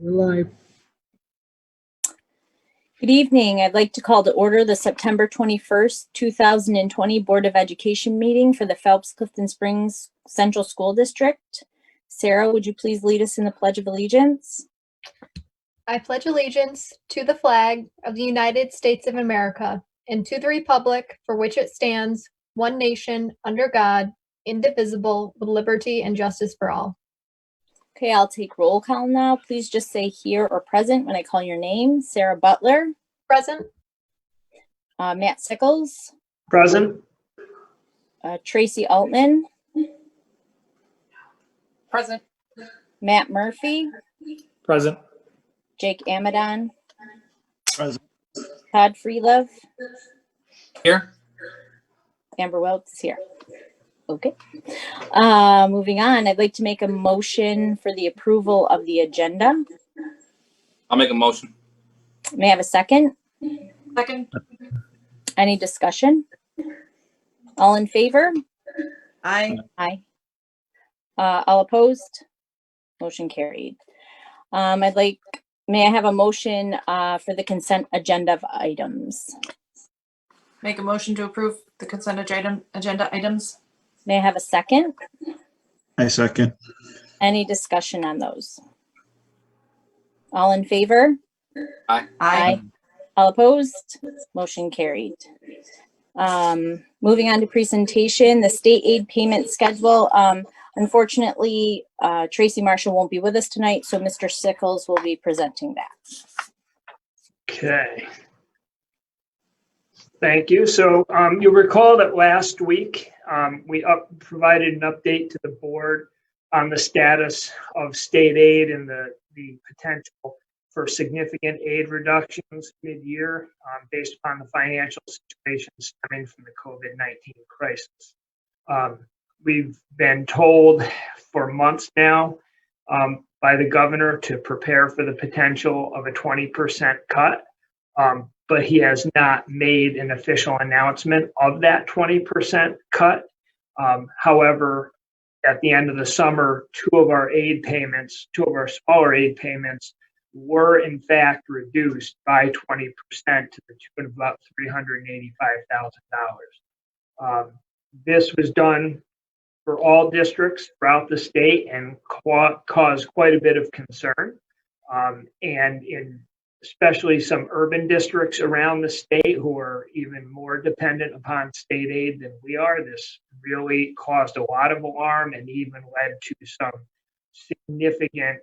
We're live. Good evening. I'd like to call to order the September 21st, 2020 Board of Education meeting for the Phelps-Clifton Springs Central School District. Sarah, would you please lead us in the Pledge of Allegiance? I pledge allegiance to the flag of the United States of America and to the republic for which it stands, one nation, under God, indivisible, with liberty and justice for all. Okay, I'll take roll call now. Please just say here or present when I call your name. Sarah Butler. Present. Matt Sickles. Present. Tracy Altman. Present. Matt Murphy. Present. Jake Amadon. Present. Todd Freelove. Here. Amber Welts here. Okay. Moving on, I'd like to make a motion for the approval of the agenda. I'll make a motion. May I have a second? Second. Any discussion? All in favor? Aye. Aye. All opposed? Motion carried. May I have a motion for the consent agenda of items? Make a motion to approve the consent agenda items. May I have a second? I second. Any discussion on those? All in favor? Aye. All opposed? Motion carried. Moving on to presentation, the state aid payment schedule. Unfortunately, Tracy Marshall won't be with us tonight, so Mr. Sickles will be presenting that. Okay. Thank you. So you'll recall that last week we provided an update to the board on the status of state aid and the potential for significant aid reductions mid-year based upon the financial situation stemming from the COVID-19 crisis. We've been told for months now by the governor to prepare for the potential of a 20% cut. But he has not made an official announcement of that 20% cut. However, at the end of the summer, two of our smaller aid payments were in fact reduced by 20% to the tune of about $385,000. This was done for all districts throughout the state and caused quite a bit of concern. And in especially some urban districts around the state who are even more dependent upon state aid than we are. This really caused a lot of alarm and even led to some significant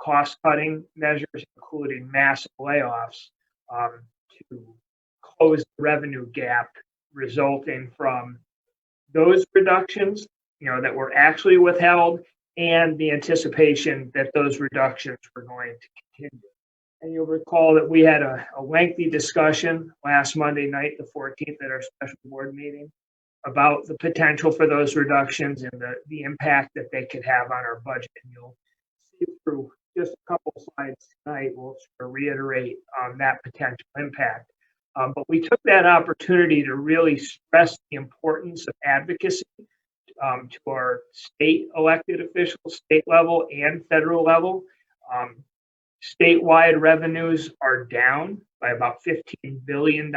cost-cutting measures, including massive layoffs to close the revenue gap resulting from those reductions, that were actually withheld and the anticipation that those reductions were going to continue. And you'll recall that we had a lengthy discussion last Monday night, the 14th, at our special board meeting about the potential for those reductions and the impact that they could have on our budget. And you'll see through just a couple slides tonight, we'll sort of reiterate that potential impact. But we took that opportunity to really stress the importance of advocacy to our state elected officials, state level and federal level. Statewide revenues are down by about $15 billion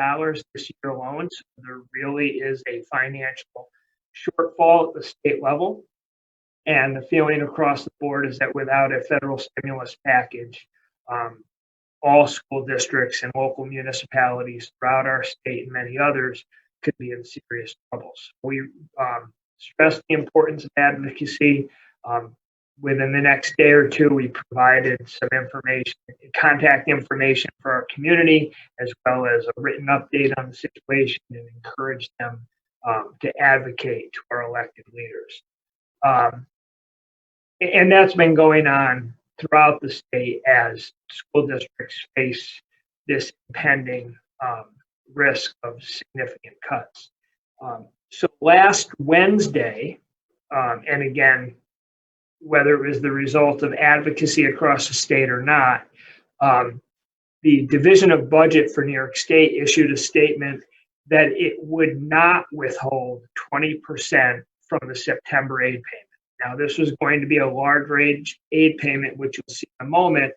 this year alone. So there really is a financial shortfall at the state level. And the feeling across the board is that without a federal stimulus package, all school districts and local municipalities throughout our state and many others could be in serious trouble. So we stress the importance of advocacy. Within the next day or two, we provided some information, contact information for our community, as well as a written update on the situation and encourage them to advocate to our elected leaders. And that's been going on throughout the state as school districts face this impending risk of significant cuts. So last Wednesday, and again, whether it was the result of advocacy across the state or not, the Division of Budget for New York State issued a statement that it would not withhold 20% from the September aid payment. Now, this was going to be a large aid payment, which you'll see in a moment,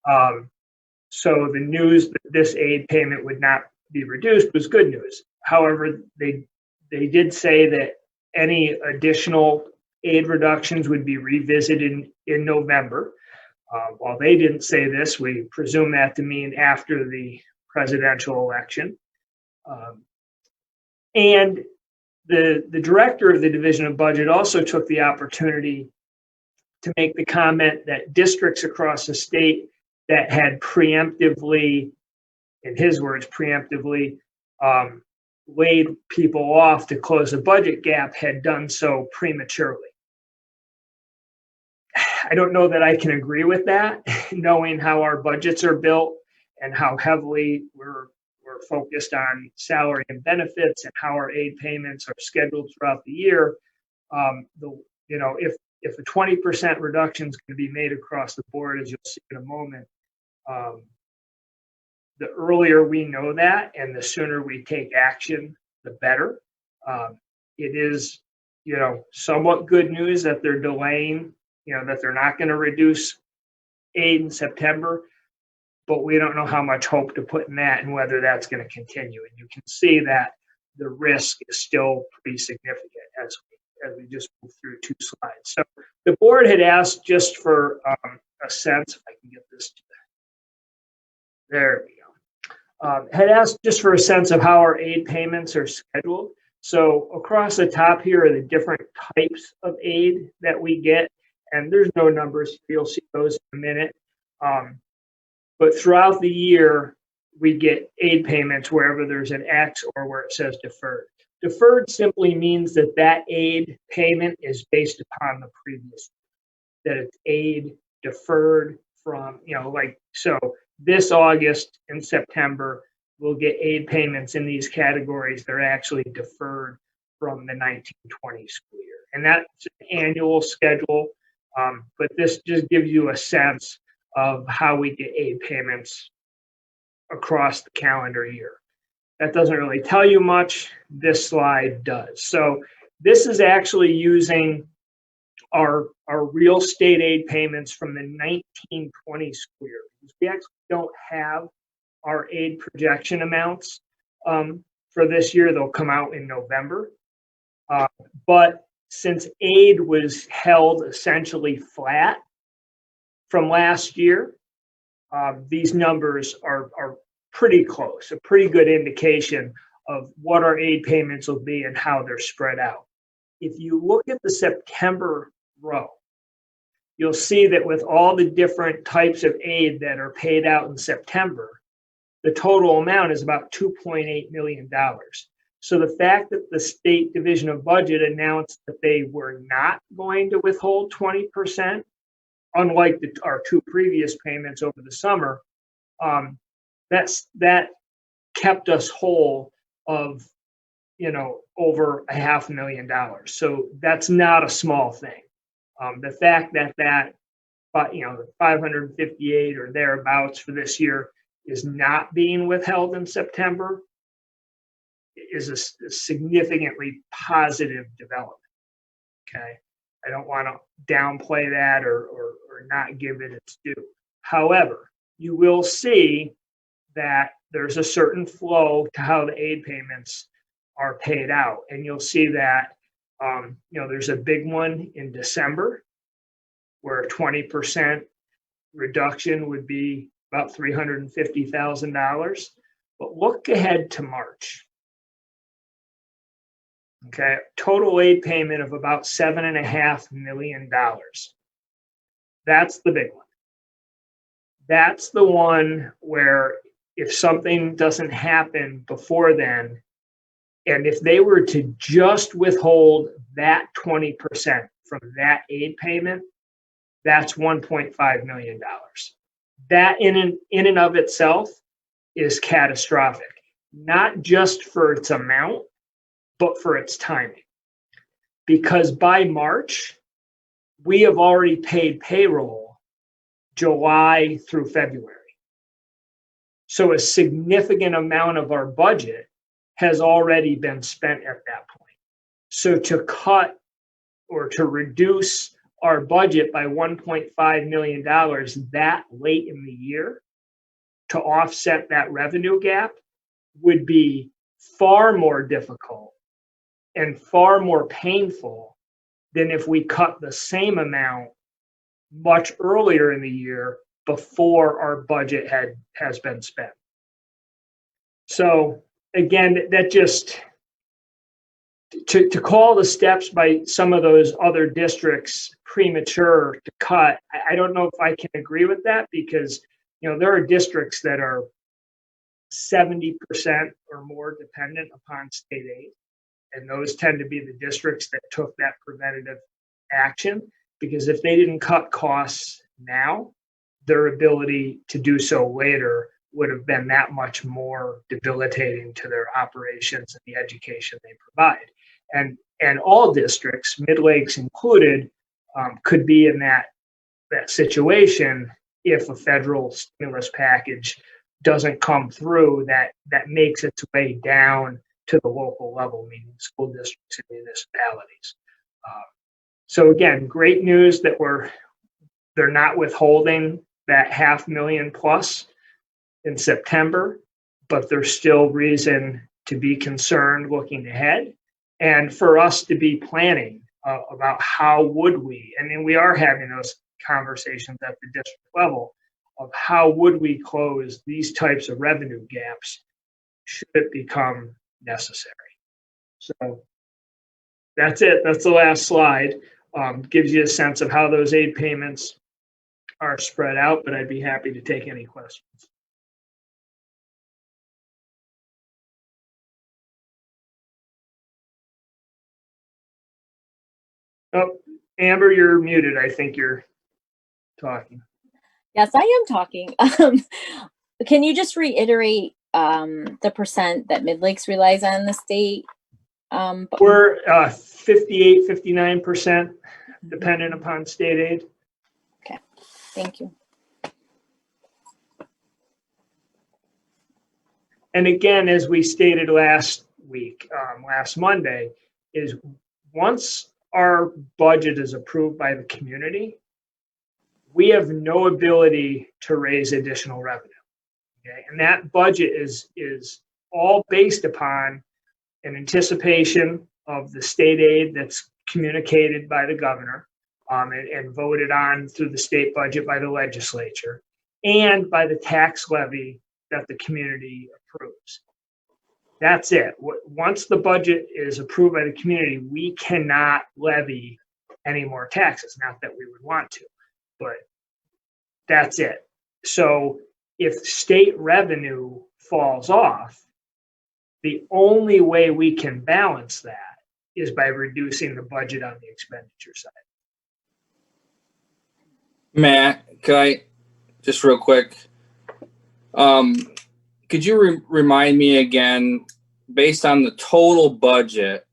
So the news that this aid payment would not be reduced was good news. However, they did say that any additional aid reductions would be revisited in November. While they didn't say this, we presume that to mean after the presidential election. And the director of the Division of Budget also took the opportunity to make the comment that districts across the state that had preemptively, in his words, preemptively laid people off to close the budget gap had done so prematurely. I don't know that I can agree with that, knowing how our budgets are built and how heavily we're focused on salary and benefits and how our aid payments are scheduled throughout the year. If a 20% reduction is going to be made across the board, as you'll see in a moment, the earlier we know that and the sooner we take action, the better. It is, somewhat good news that they're delaying, that they're not going to reduce aid in September, but we don't know how much hope to put in that and whether that's going to continue. And you can see that the risk is still pretty significant as we just move through two slides. So the board had asked just for a sense, if I can get this to there we go. Had asked just for a sense of how our aid payments are scheduled. So across the top here are the different types of aid that we get. And there's no numbers. You'll see those in a minute. But throughout the year, we get aid payments wherever there's an X or where it says deferred. Deferred simply means that aid payment is based upon the previous year, that it's aid deferred from, so this August and September, we'll get aid payments in these categories that are actually deferred from the 1920 school year. And that's an annual schedule, but this just gives you a sense of how we get aid payments across the calendar year. That doesn't really tell you much. This slide does. So this is actually using our real state aid payments from the 1920 school year. We actually don't have our aid projection amounts for this year. They'll come out in November. But since aid was held essentially flat from last year, these numbers are pretty close, a pretty good indication of what our aid payments will be and how they're spread out. If you look at the September row, you'll see that with all the different types of aid that are paid out in September, the total amount is about $2.8 million. So the fact that the State Division of Budget announced that they were not going to withhold 20%, unlike our two previous payments over the summer, that kept us whole of, over $500,000. So that's not a small thing. The fact that 558 or thereabouts for this year is not being withheld in September is a significantly positive development. Okay, I don't want to downplay that or not give it its due. However, you will see that there's a certain flow to how the aid payments are paid out, and you'll see that there's a big one in December where a 20% reduction would be about $350,000. But look ahead to March. Okay, total aid payment of about $7.5 million. That's the big one. That's the one where if something doesn't happen before then, and if they were to just withhold that 20% from that aid payment, that's $1.5 million. That in and of itself is catastrophic, not just for its amount, but for its timing. Because by March, we have already paid payroll July through February. So a significant amount of our budget has already been spent at that point. So to cut or to reduce our budget by $1.5 million that late in the year to offset that revenue gap would be far more difficult and far more painful than if we cut the same amount much earlier in the year before our budget has been spent. So again, that just to call the steps by some of those other districts premature to cut, I don't know if I can agree with that, because there are districts that are 70% or more dependent upon state aid, and those tend to be the districts that took that preventative action, because if they didn't cut costs now, their ability to do so later would have been that much more debilitating to their operations and the education they provide. And all districts, Mid Lakes included, could be in that situation if a federal stimulus package doesn't come through that makes its way down to the local level, meaning school districts and municipalities. So again, great news that they're not withholding that $500,000 plus in September, but there's still reason to be concerned looking ahead, and for us to be planning about how would we, I mean, we are having those conversations at the district level of how would we close these types of revenue gaps should it become necessary. So that's it. That's the last slide. Gives you a sense of how those aid payments are spread out, but I'd be happy to take any questions. Oh, Amber, you're muted. I think you're talking. Yes, I am talking. Can you just reiterate the percent that Mid Lakes relies on the state? We're 58, 59% dependent upon state aid. Okay, thank you. And again, as we stated last week, last Monday, is once our budget is approved by the community, we have no ability to raise additional revenue. Okay? And that budget is all based upon an anticipation of the state aid that's communicated by the governor and voted on through the state budget by the legislature, and by the tax levy that the community approves. That's it. Once the budget is approved by the community, we cannot levy any more taxes. Not that we would want to, but that's it. So if state revenue falls off, the only way we can balance that is by reducing the budget on the expenditure side. Matt, could I just real quick? Could you remind me again, based on the total budget,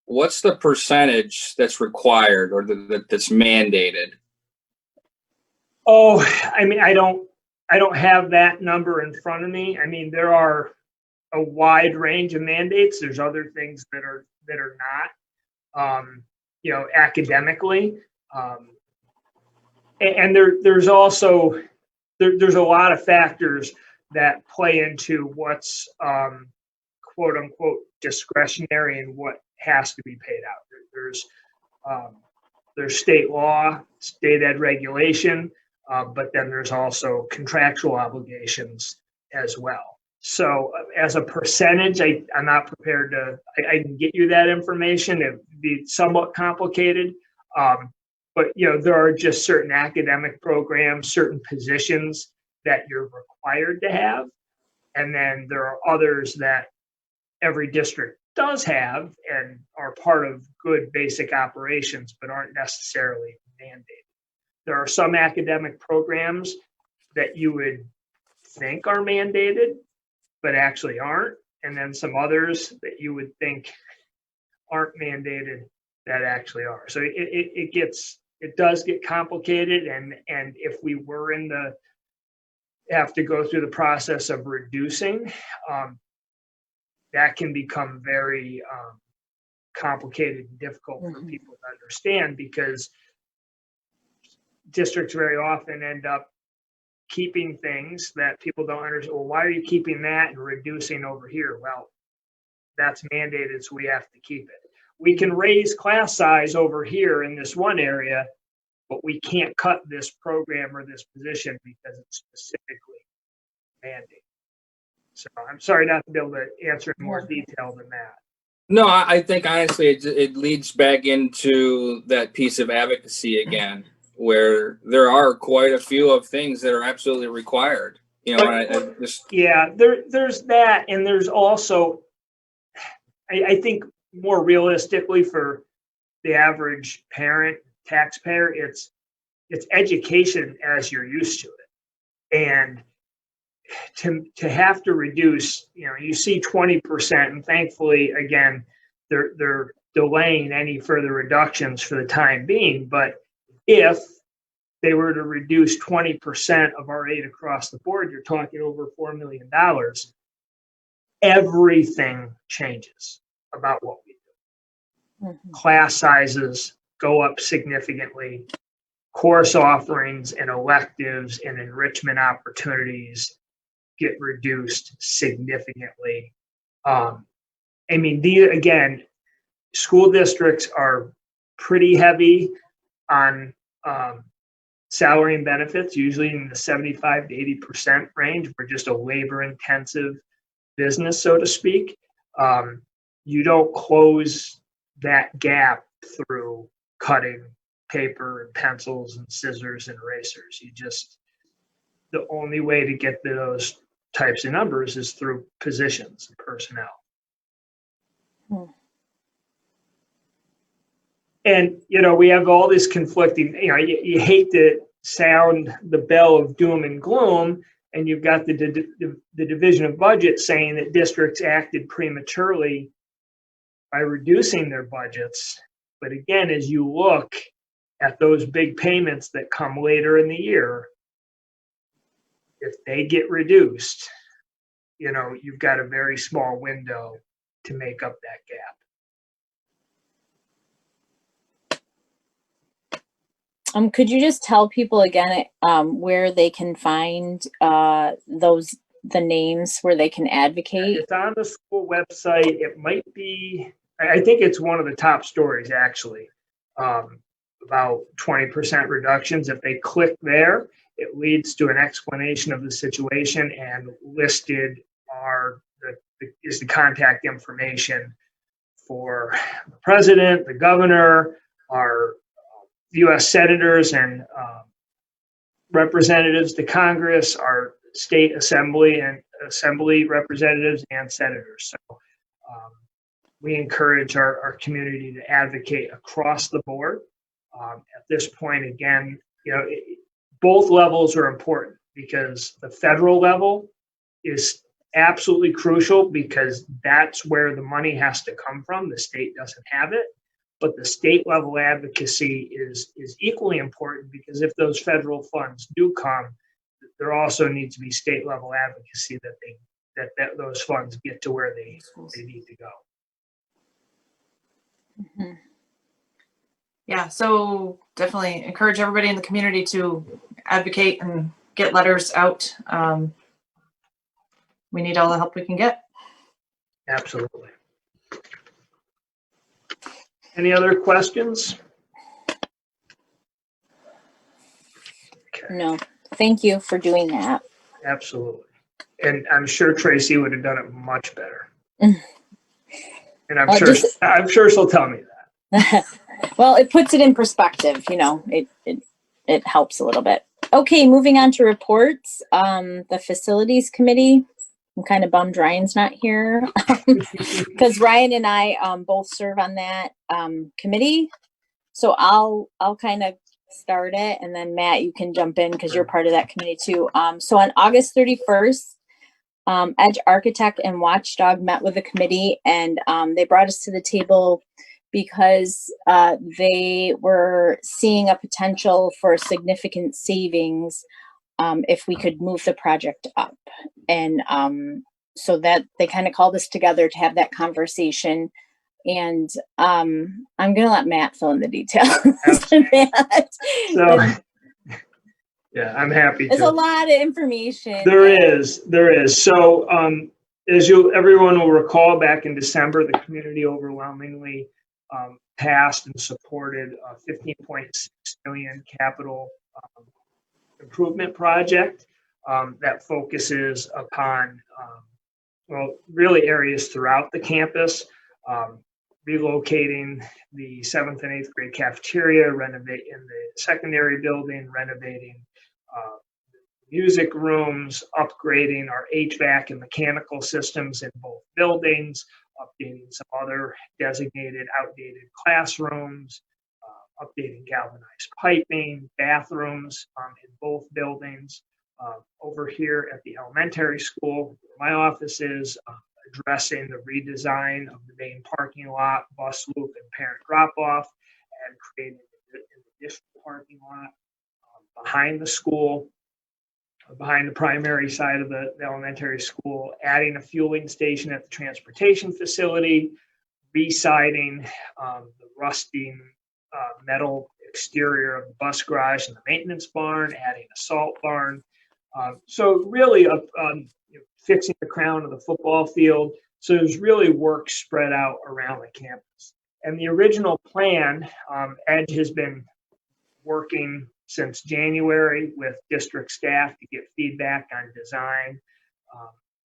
what's the percentage that's required or that's mandated? Oh, I mean, I don't have that number in front of me. I mean, there are a wide range of mandates. There's other things that are not, academically, and there's also there's a lot of factors that play into what's quote unquote discretionary and what has to be paid out. There's state law, state ed regulation, but then there's also contractual obligations as well. So as a percentage, I'm not prepared to, I can get you that information. It'd be somewhat complicated. But there are just certain academic programs, certain positions that you're required to have. And then there are others that every district does have and are part of good basic operations, but aren't necessarily mandated. There are some academic programs that you would think are mandated, but actually aren't. And then some others that you would think aren't mandated that actually are. So it does get complicated. And if we were have to go through the process of reducing, that can become very complicated and difficult for people to understand, because districts very often end up keeping things that people don't understand. Well, why are you keeping that and reducing over here? Well, that's mandated, so we have to keep it. We can raise class size over here in this one area, but we can't cut this program or this position because it's specifically mandated. So I'm sorry not to be able to answer in more detail than that. No, I think honestly it leads back into that piece of advocacy again, where there are quite a few of things that are absolutely required. You know, I just Yeah, there's that, and there's also, I think more realistically for the average parent, taxpayer, it's education as you're used to it. And to have to reduce, you see 20%, and thankfully, again, they're delaying any further reductions for the time being. But if they were to reduce 20% of our aid across the board, you're talking over $4 million. Everything changes about what we do. Mhm. Class sizes go up significantly. Course offerings and electives and enrichment opportunities get reduced significantly. Again, school districts are pretty heavy on salary and benefits, usually in the 75 to 80% range. We're just a labor-intensive business, so to speak. You don't close that gap through cutting paper and pencils and scissors and erasers. The only way to get to those types of numbers is through positions and personnel. And, we have all this conflicting, you hate to sound the bell of doom and gloom, and you've got the Division of Budget saying that districts acted prematurely by reducing their budgets. But again, as you look at those big payments that come later in the year, if they get reduced, you've got a very small window to make up that gap. Could you just tell people again where they can find the names where they can advocate? It's on the school website. It might be, I think it's one of the top stories actually, about 20% reductions. If they click there, it leads to an explanation of the situation, and listed is the contact information for the president, the governor, our U.S. senators and representatives to Congress, our state assembly and assembly representatives and senators. So we encourage our community to advocate across the board. At this point, again, both levels are important, because the federal level is absolutely crucial, because that's where the money has to come from. The state doesn't have it. But the state level advocacy is equally important, because if those federal funds do come, there also needs to be state level advocacy that those funds get to where they need to go. Mhm. Yeah, so definitely encourage everybody in the community to advocate and get letters out. We need all the help we can get. Absolutely. Any other questions? Okay. No, thank you for doing that. Absolutely. And I'm sure Tracy would have done it much better. Mm. And I'm sure she'll tell me that. Well, it puts it in perspective, it helps a little bit. Okay, moving on to reports. The facilities committee. I'm kind of bummed Ryan's not here because Ryan and I both serve on that committee. So I'll kind of start it, and then Matt, you can jump in because you're part of that committee too. So on August 31st, Edge Architect and Watchdog met with the committee, and they brought us to the table because they were seeing a potential for significant savings if we could move the project up. And so that they kind of called us together to have that conversation. And I'm going to let Matt fill in the details. So Yeah, I'm happy There's a to. lot of information. There is. So, as everyone will recall, back in December, the community overwhelmingly passed and supported a 15.6 million capital improvement project that focuses upon, well, really areas throughout the campus, relocating the 7th and 8th grade cafeteria, renovating the secondary building, renovating music rooms, upgrading our HVAC and mechanical systems in both buildings, updating some other designated outdated classrooms, updating galvanized piping, bathrooms in both buildings. Over here at the elementary school, where my office is, addressing the redesign of the main parking lot, bus loop, and parent drop-off, and creating an additional parking lot behind the school, behind the primary side of the elementary school, adding a fueling station at the transportation facility, residing the rusting metal exterior of the bus garage and the maintenance barn, adding a salt barn. So really fixing the crown of the football field. So there's really work spread out around the campus. And the original plan, Edge has been working since January with district staff to get feedback on design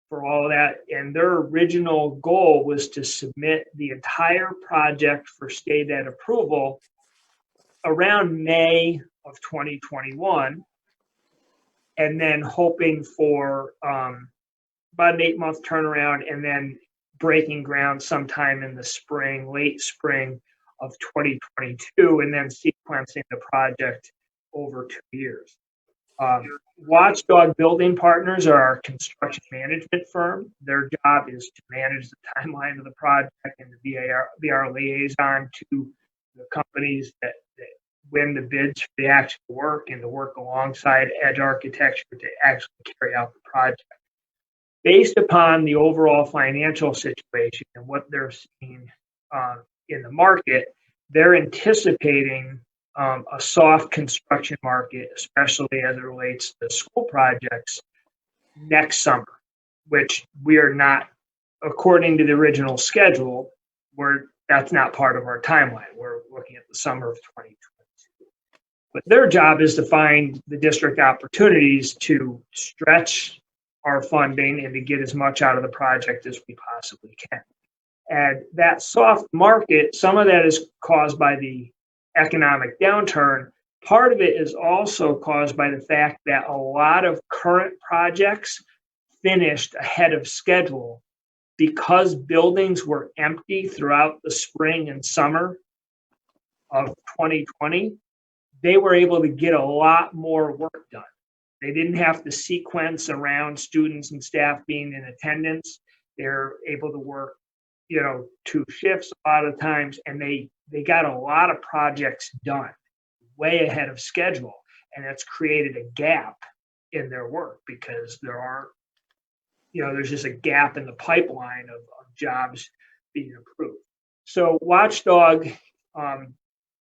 for all of that. And their original goal was to submit the entire project for state ed approval around May of 2021, and then hoping for about an 8-month turnaround, and then breaking ground sometime in the spring, late spring of 2022, and then sequencing the project over 2 years. Watchdog Building Partners are our construction management firm. Their job is to manage the timeline of the project and to be our liaison to the companies that win the bids for the actual work, and to work alongside Edge Architecture to actually carry out the project. Based upon the overall financial situation and what they're seeing in the market, they're anticipating a soft construction market, especially as it relates to school projects next summer, which we are not, according to the original schedule, that's not part of our timeline. We're looking at the summer of 2022. But their job is to find the district opportunities to stretch our funding and to get as much out of the project as we possibly can. And that soft market, some of that is caused by the economic downturn. Part of it is also caused by the fact that a lot of current projects finished ahead of schedule because buildings were empty throughout the spring and summer of 2020. They were able to get a lot more work done. They didn't have to sequence around students and staff being in attendance. They're able to work, 2 shifts a lot of times, and they got a lot of projects done way ahead of schedule. And it's created a gap in their work because there's just a gap in the pipeline of jobs being approved. So Watchdog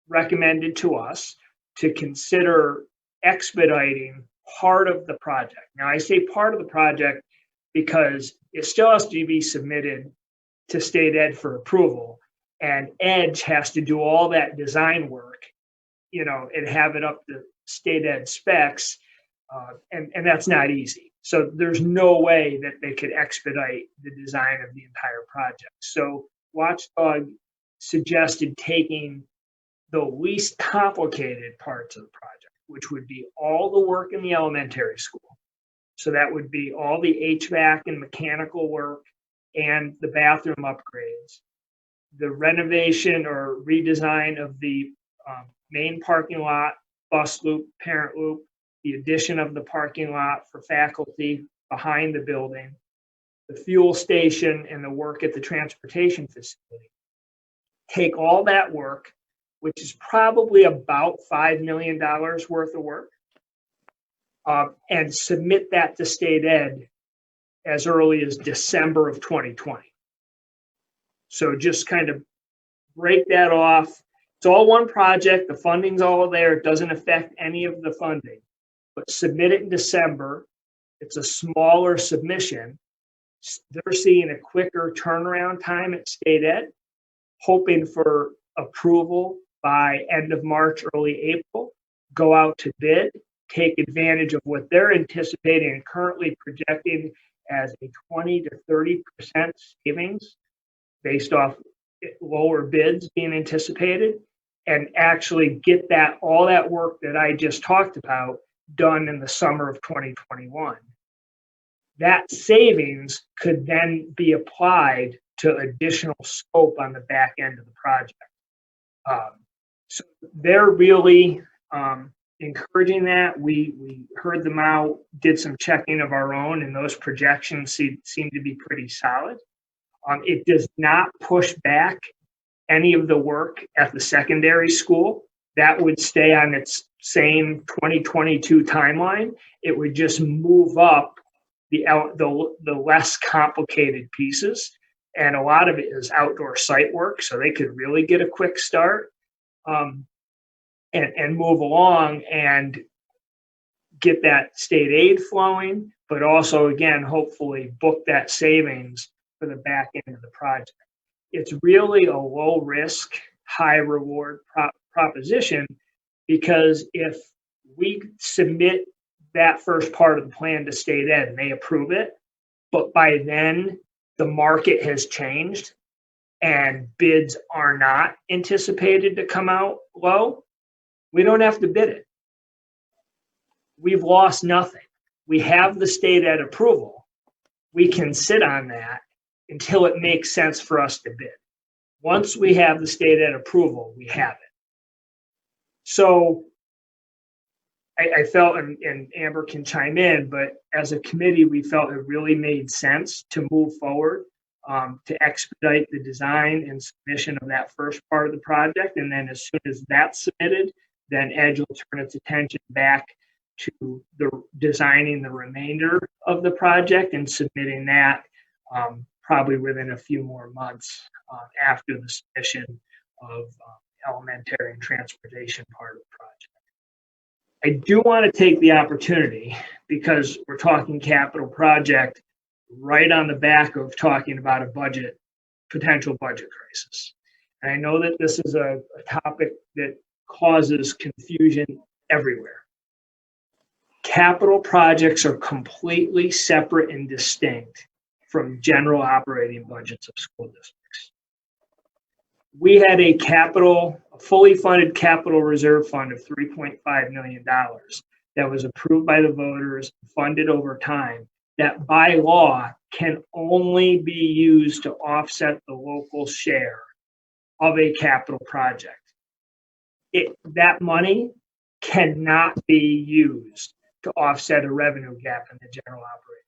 recommended to us to consider expediting part of the project. Now, I say part of the project because it still has to be submitted to state ed for approval, and Edge has to do all that design work, and have it up to state ed specs, and that's not easy. So there's no way that they could expedite the design of the entire project. So Watchdog suggested taking the least complicated parts of the project, which would be all the work in the elementary school. So that would be all the HVAC and mechanical work and the bathroom upgrades, the renovation or redesign of the main parking lot, bus loop, parent loop, the addition of the parking lot for faculty behind the building, the fuel station, and the work at the transportation facility. Take all that work, which is probably about $5 million worth of work, and submit that to state ed as early as December of 2020. So just kind of break that off. It's all one project. The funding's all there. It doesn't affect any of the funding. but submit it in December. It's a smaller submission. They're seeing a quicker turnaround time at state ed, hoping for approval by end of March, early April, go out to bid, take advantage of what they're anticipating and currently projecting as a 20 to 30% savings based off lower bids being anticipated, and actually get that all that work that I just talked about done in the summer of 2021. That savings could then be applied to additional scope on the back end of the project. So they're really encouraging that. We heard them out, did some checking of our own, and those projections seem to be pretty solid. It does not push back any of the work at the secondary school. That would stay on its same 2022 timeline. It would just move up the less complicated pieces. And a lot of it is outdoor site work, so they could really get a quick start and move along and get that state aid flowing, but also, again, hopefully book that savings for the back end of the project. It's really a low risk, high reward proposition, because if we submit that first part of the plan to state ed and they approve it, but by then the market has changed and bids are not anticipated to come out low, we don't have to bid it. We've lost nothing. We have the state ed approval. We can sit on that until it makes sense for us to bid. Once we have the state ed approval, we have it. So I felt, and Amber can chime in, but as a committee, we felt it really made sense to move forward, to expedite the design and submission of that first part of the project. And then as soon as that's submitted, then Edge will turn its attention back to the designing the remainder of the project and submitting that probably within a few more months after the submission of elementary and transportation part of the project. I do want to take the opportunity, because we're talking capital project right on the back of talking about a potential budget crisis. And I know that this is a topic that causes confusion everywhere. Capital projects are completely separate and distinct from general operating budgets of school districts. We had a fully funded capital reserve fund of $3.5 million that was approved by the voters, funded over time, that by law can only be used to offset the local share of a capital project. That money cannot be used to offset a revenue gap in the general operating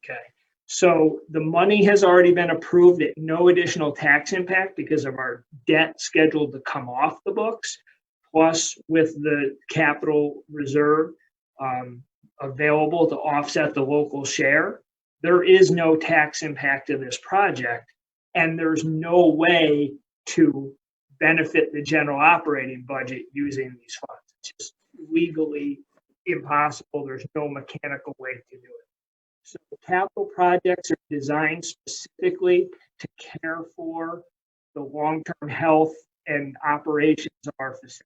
budget. Okay. So the money has already been approved at no additional tax impact because of our debt scheduled to come off the books, plus with the capital reserve available to offset the local share. There is no tax impact of this project, and there's no way to benefit the general operating budget using these funds. It's just legally impossible. There's no mechanical way to do it. So capital projects are designed specifically to care for the long-term health and operations of our facilities.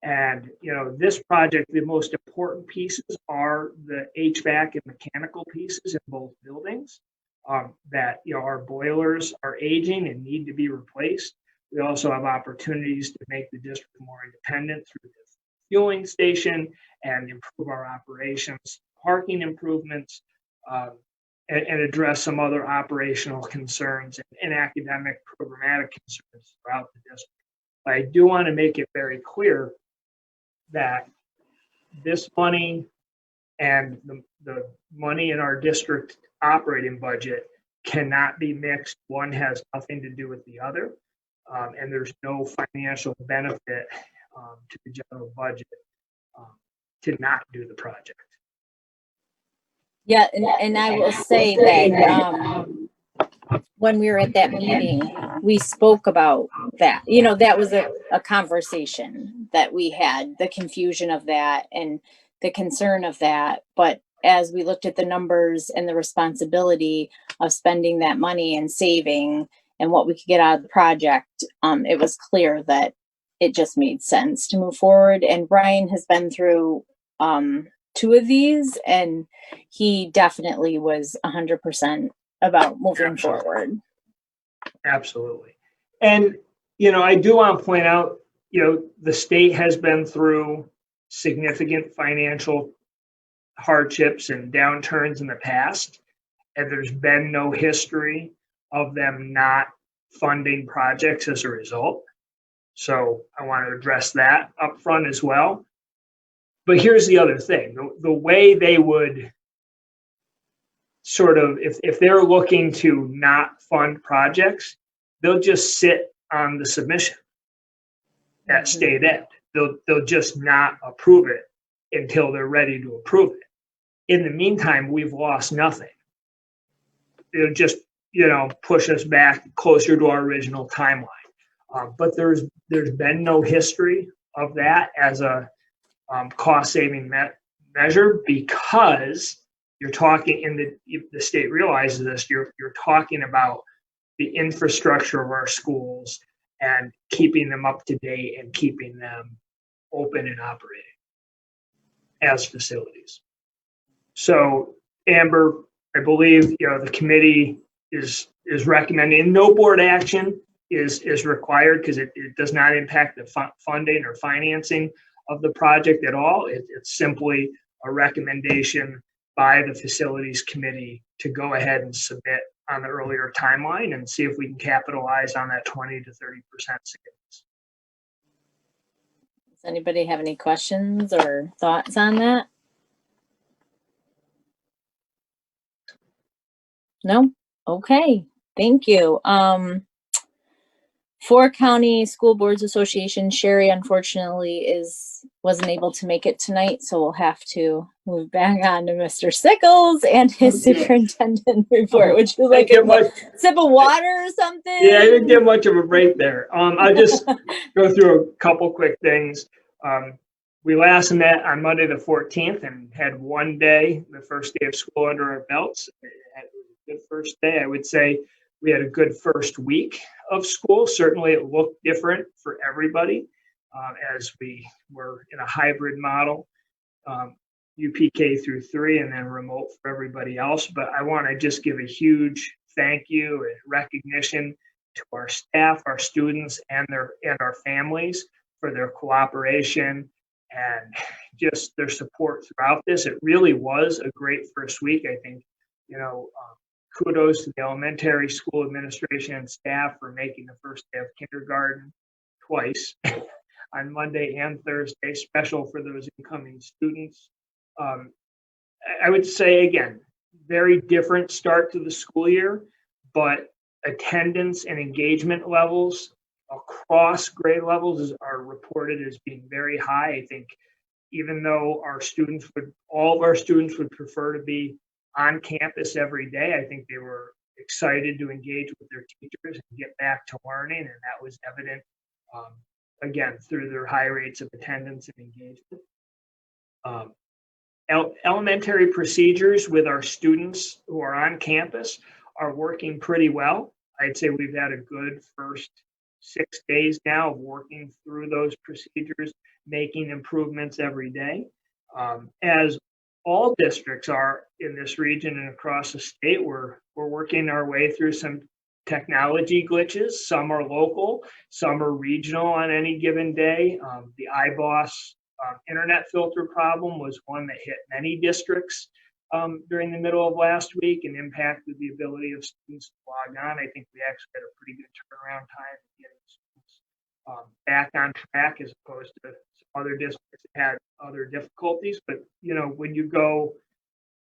And, this project, the most important pieces are the HVAC and mechanical pieces in both buildings, that, our boilers are aging and need to be replaced. We also have opportunities to make the district more independent through the fueling station and improve our operations, parking improvements, and address some other operational concerns and academic programmatic concerns throughout the district. But I do want to make it very clear that this money and the money in our district operating budget cannot be mixed. One has nothing to do with the other, and there's no financial benefit to the general budget to not do the project. Yeah, and I will say that when we were at that meeting, we spoke about that. You know, that was a conversation that we had, the confusion of that and the concern of that. But as we looked at the numbers and the responsibility of spending that money and saving and what we could get out of the project, it was clear that it just made sense to move forward. And Brian has been through two of these, and he definitely was 100% about moving Absolutely. forward. Absolutely. And, you know, I do want to point out, you know, the state has been through significant financial hardships and downturns in the past, and there's been no history of them not funding projects as a result. So I want to address that up front as well. But here's the other thing. The way they would sort of, if they're looking to not fund projects, they'll just sit on the submission at state ed. They'll just not approve it until they're ready to approve it. In the meantime, we've lost nothing. It'll just, you know, push us back closer to our original timeline. But there's been no history of that as a cost-saving measure, because you're talking, and the state realizes this, you're talking about the infrastructure of our schools and keeping them up to date and keeping them open and operating as facilities. So, Amber, I believe, you know, the committee is recommending no board action is required, because it does not impact the funding or financing of the project at all. It's simply a recommendation by the facilities committee to go ahead and submit on the earlier timeline and see if we can capitalize on that 20 to 30% savings. Does anybody have any questions or thoughts on that? No? Okay, thank you. Four County School Boards Association, Sherry unfortunately wasn't able to make it tonight, so we'll have to move back on to Mr. Sickles and his superintendent report. Would you like a sip of water or something? Yeah, I didn't get much of a break there. I'll just go through a couple quick things. We last met on Monday the 14th and had one day, the first day of school under our belts. It was a good first day. I would say we had a good first week of school. Certainly it looked different for everybody as we were in a hybrid model, UPK through 3 and then remote for everybody else. But I want to just give a huge thank you and recognition to our staff, our students, and our families for their cooperation and just their support throughout this. It really was a great first week. I think, you know, kudos to the elementary school administration and staff for making the first day of kindergarten twice on Monday and Thursday, special for those incoming students. I would say, again, very different start to the school year, but attendance and engagement levels across grade levels are reported as being very high. I think even though all of our students would prefer to be on campus every day, I think they were excited to engage with their teachers and get back to learning, and that was evident, again, through their high rates of attendance and engagement. Elementary procedures with our students who are on campus are working pretty well. I'd say we've had a good first 6 days now of working through those procedures, making improvements every day. As all districts are in this region and across the state, we're working our way through some technology glitches. Some are local, some are regional on any given day. The iBoss internet filter problem was one that hit many districts during the middle of last week and impacted the ability of students to log on. I think we actually had a pretty good turnaround time getting students back on track, as opposed to some other districts that had other difficulties. But, you know, when you go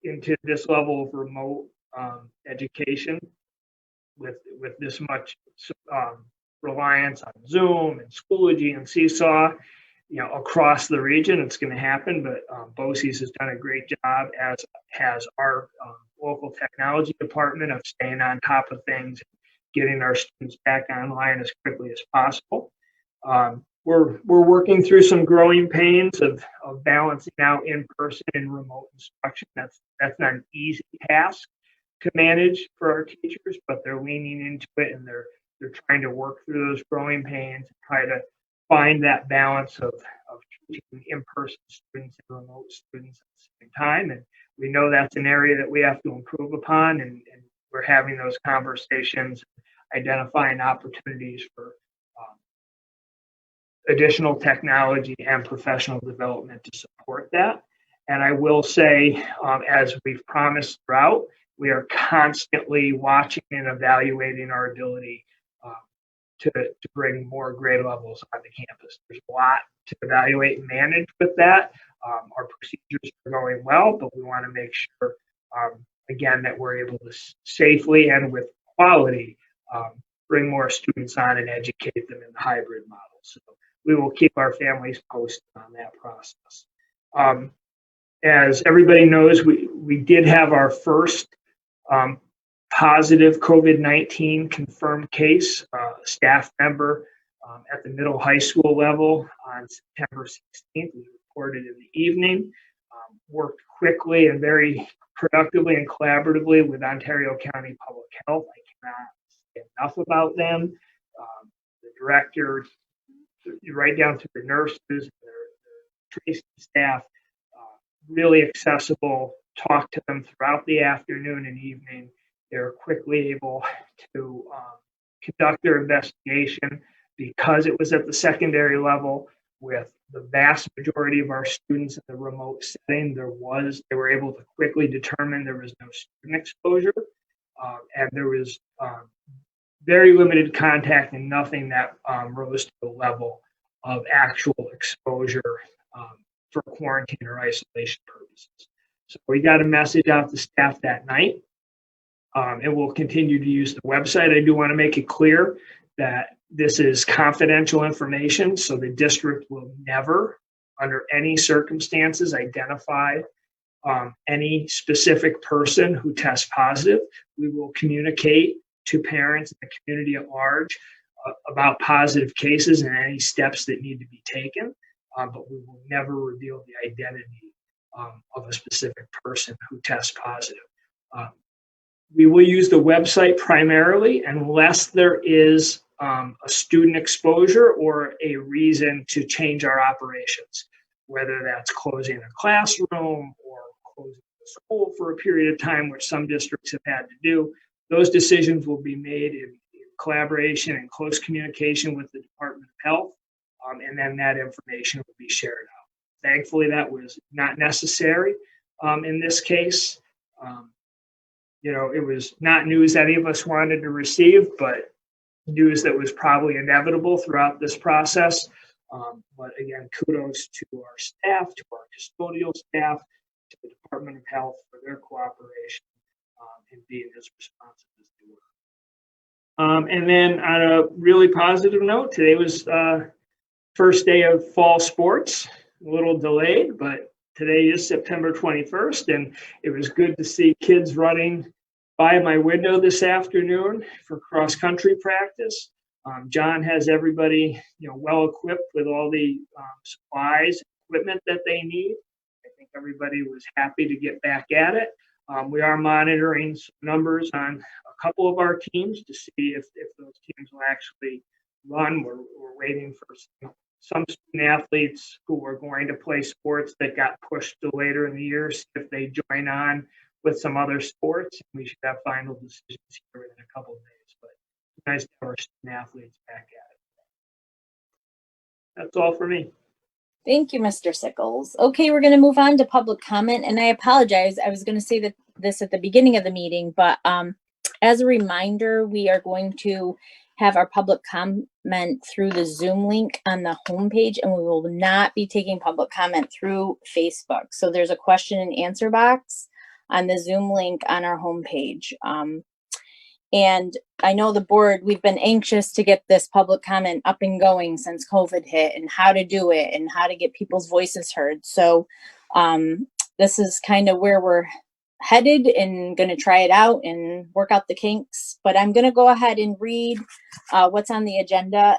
into this level of remote education with this much reliance on Zoom and Schoology and Seesaw, across the region, it's going to happen. But BOCES has done a great job, as has our local technology department, of staying on top of things, getting our students back online as quickly as possible. We're working through some growing pains of balancing out in-person and remote instruction. That's not an easy task to manage for our teachers, but they're leaning into it, and they're trying to work through those growing pains and try to find that balance of teaching in-person students and remote students at the same time. And we know that's an area that we have to improve upon, and we're having those conversations, identifying opportunities for additional technology and professional development to support that. And I will say, as we've promised throughout, we are constantly watching and evaluating our ability to bring more grade levels onto campus. There's a lot to evaluate and manage with that. Our procedures are going well, but we want to make sure, again, that we're able to safely and with quality bring more students on and educate them in the hybrid model. So we will keep our families posted on that process. As everybody knows, we did have our first positive COVID-19 confirmed case, staff member at the middle high school level on September 16th. We reported in the evening, worked quickly and very productively and collaboratively with Ontario County Public Health. I cannot say enough about them. The director, right down to the nurses, their tracing staff, really accessible, talked to them throughout the afternoon and evening. They're quickly able to conduct their investigation. Because it was at the secondary level, with the vast majority of our students in the remote setting, they were able to quickly determine there was no student exposure, and there was very limited contact and nothing that rose to the level of actual exposure for quarantine or isolation purposes. So we got a message out to staff that night, and we'll continue to use the website. I do want to make it clear that this is confidential information, so the district will never, under any circumstances, identify any specific person who tests positive. We will communicate to parents and the community at large about positive cases and any steps that need to be taken, but we will never reveal the identity of a specific person who tests positive. We will use the website primarily unless there is a student exposure or a reason to change our operations, whether that's closing a classroom or closing the school for a period of time, which some districts have had to do. Those decisions will be made in collaboration and close communication with the Department of Health, and then that information will be shared out. Thankfully, that was not necessary in this case. It was not news any of us wanted to receive, but news that was probably inevitable throughout this process. But again, kudos to our staff, to our custodial staff, to the Department of Health for their cooperation in being as responsive as they were. And then on a really positive note, today was first day of fall sports, a little delayed, but today is September 21st, and it was good to see kids running by my window this afternoon for cross-country practice. John has everybody, well equipped with all the supplies, equipment that they need. I think everybody was happy to get back at it. We are monitoring some numbers on a couple of our teams to see if those teams will actually run. We're waiting for some student athletes who are going to play sports that got pushed to later in the year, see if they join on with some other sports. We should have final decisions here in a couple of days, but it's nice to have our student athletes back at it. That's all for me. Thank you, Mr. Sickles. Okay, we're going to move on to public comment, and I apologize. I was going to say this at the beginning of the meeting, but as a reminder, we are going to have our public comment through the Zoom link on the homepage, and we will not be taking public comment through Facebook. So there's a question and answer box on the Zoom link on our homepage. And I know the board, we've been anxious to get this public comment up and going since COVID hit, and how to do it and how to get people's voices heard. So this is kind of where we're headed, and going to try it out and work out the kinks. But I'm going to go ahead and read what's on the agenda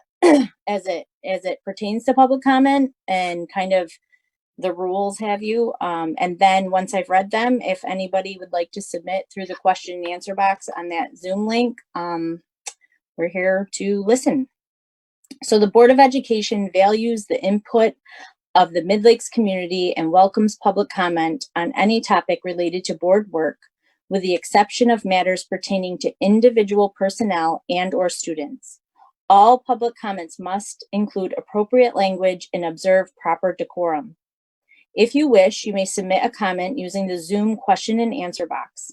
as it pertains to public comment, and kind of the rules have you. And then once I've read them, if anybody would like to submit through the question and answer box on that Zoom link, we're here to listen. So the Board of Education values the input of the Mid Lakes community and welcomes public comment on any topic related to board work, with the exception of matters pertaining to individual personnel and/or students. All public comments must include appropriate language and observe proper decorum. If you wish, you may submit a comment using the Zoom question and answer box.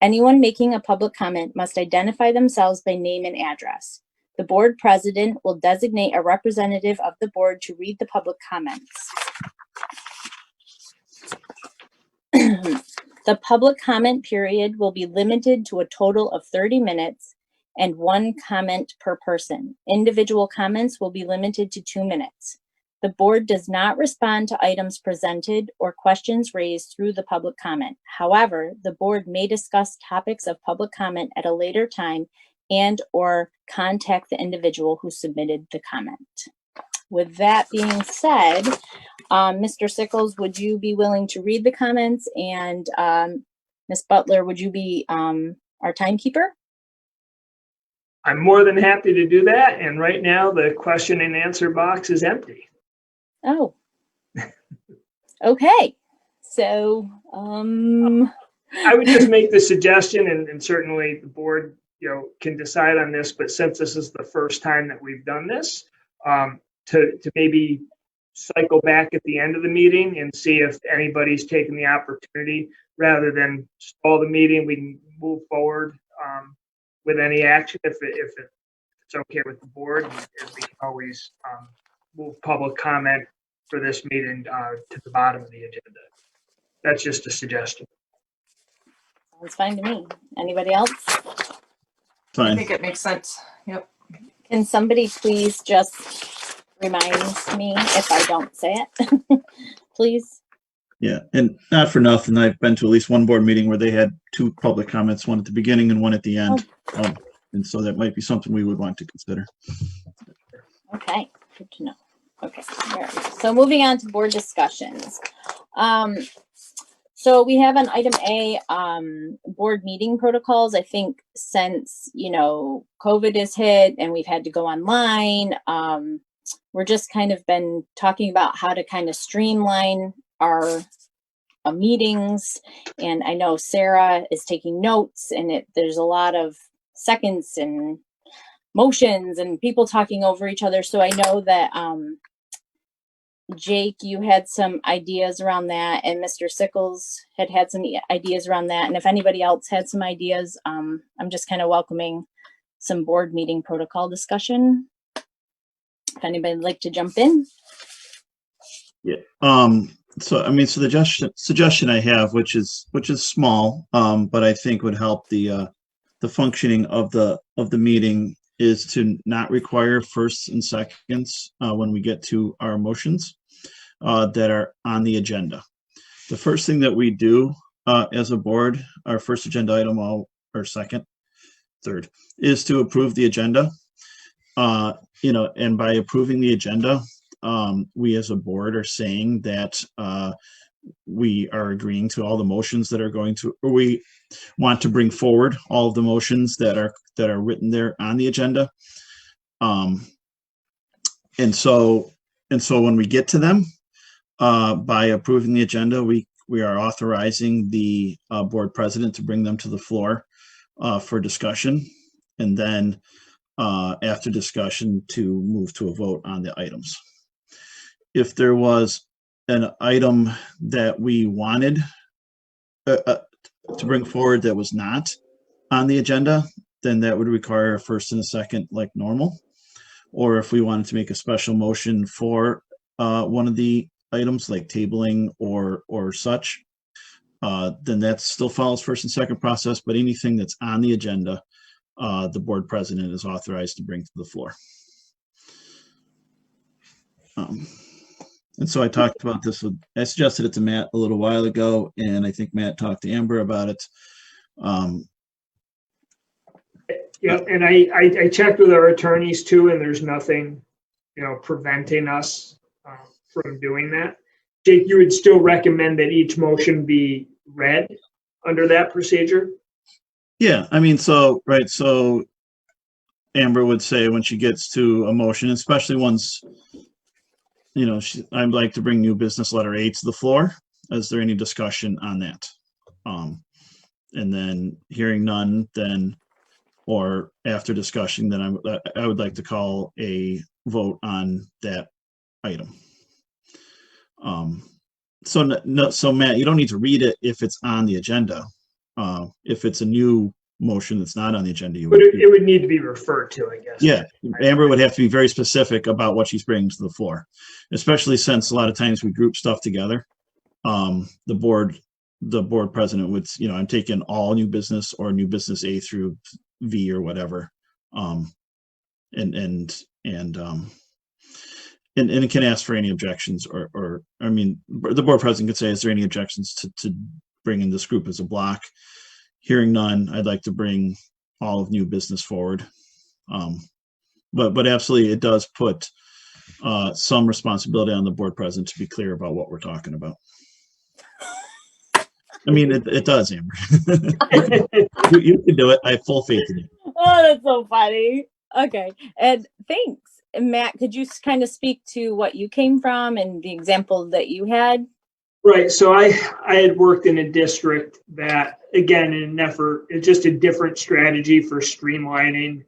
Anyone making a public comment must identify themselves by name and address. The board president will designate a representative of the board to read the public comments. The public comment period will be limited to a total of 30 minutes and 1 comment per person. Individual comments will be limited to 2 minutes. The board does not respond to items presented or questions raised through the public comment. However, the board may discuss topics of public comment at a later time and/or contact the individual who submitted the comment. With that being said, Mr. Sickles, would you be willing to read the comments? And Ms. Butler, would you be our timekeeper? I'm more than happy to do that. And right now the question and answer box is empty. Oh, okay. So, I would just make the suggestion, and certainly the board, can decide on this, but since this is the first time that we've done this, to maybe cycle back at the end of the meeting and see if anybody's taken the opportunity, rather than stall the meeting, we can move forward with any action if it's okay with the board, and we can always move public comment for this meeting to the bottom of the agenda. That's just a suggestion. sounds fine to me. Anybody else? I Fine. think it makes sense. Yep. Can somebody please just remind me if I don't say it? Please. Yeah, and not for nothing, I've been to at least one board meeting where they had 2 public comments, one at the beginning and one at the end. And so that might be something we would want to consider. Okay, good to know. Okay, all right. So moving on to board discussions. So we have an item A, board meeting protocols. I think since, COVID has hit and we've had to go online, we're just kind of been talking about how to kind of streamline our meetings. And I know Sarah is taking notes, and there's a lot of seconds and motions and people talking over each other. So I know that Jake, you had some ideas around that, and Mr. Sickles had some ideas around that. And if anybody else had some ideas, I'm just kind of welcoming some board meeting protocol discussion. If anybody would like to jump in. Yeah. So the suggestion I have, which is small, but I think would help the functioning of the meeting, is to not require firsts and seconds when we get to our motions that are on the agenda. The first thing that we do as a board, our first agenda item, or second, third, is to approve the agenda. And by approving the agenda, we as a board are saying that we are agreeing to all the motions that are going to, or we want to bring forward all of the motions that are written there on the agenda. And so when we get to them, by approving the agenda, we are authorizing the board president to bring them to the floor for discussion, and then after discussion to move to a vote on the items. If there was an item that we wanted to bring forward that was not on the agenda, then that would require a first and a second like normal. Or if we wanted to make a special motion for one of the items like tabling or such, then that still follows first and second process. But anything that's on the agenda the board president is authorized to bring to the floor. And so I talked about this I suggested it to Matt a little while ago, and I think Matt talked to Amber about it. Yeah, and I checked with our attorneys too, and there's nothing, preventing us from doing that. Jake, you would still recommend that each motion be read under that procedure? Yeah, I mean, so Amber would say when she gets to a motion, especially once, I'd like to bring new business letter A to the floor. Is there any discussion on that? And then hearing none, or after discussion, then I would like to call a vote on that item. So Matt, you don't need to read it if it's on the agenda. If it's a new motion that's not on the agenda, But it would need to be referred to, I guess. Yeah, Amber would have to be very specific about what she's bringing to the floor, especially since a lot of times we group stuff together. The board president would, I'm taking all new business or new business A through V or whatever. And it can ask for any objections or the board president could say, is there any objections to bringing this group as a block? Hearing none, I'd like to bring all of new business forward. But absolutely, it does put some responsibility on the board president to be clear about what we're talking about. I mean, it does, Amber. you can do it. I have full faith in you. Oh, that's so funny. Okay, and thanks. And Matt, could you kind of speak to what you came from and the example that you had? Right. So I had worked in a district that, again, in an effort, it's just a different strategy for streamlining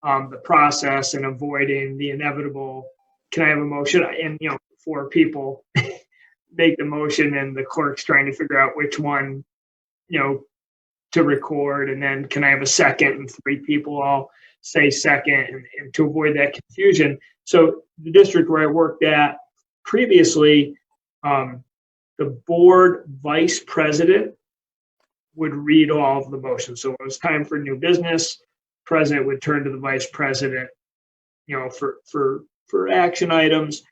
the process and avoiding the inevitable. Can I have a motion? And, 4 people make the motion and the clerk's trying to figure out which one, to record. And then can I have a second? And 3 people all say second and to avoid that confusion. So the district where I worked at previously, the board vice president would read all of the motions. So when it was time for new business, president would turn to the vice president, for action items.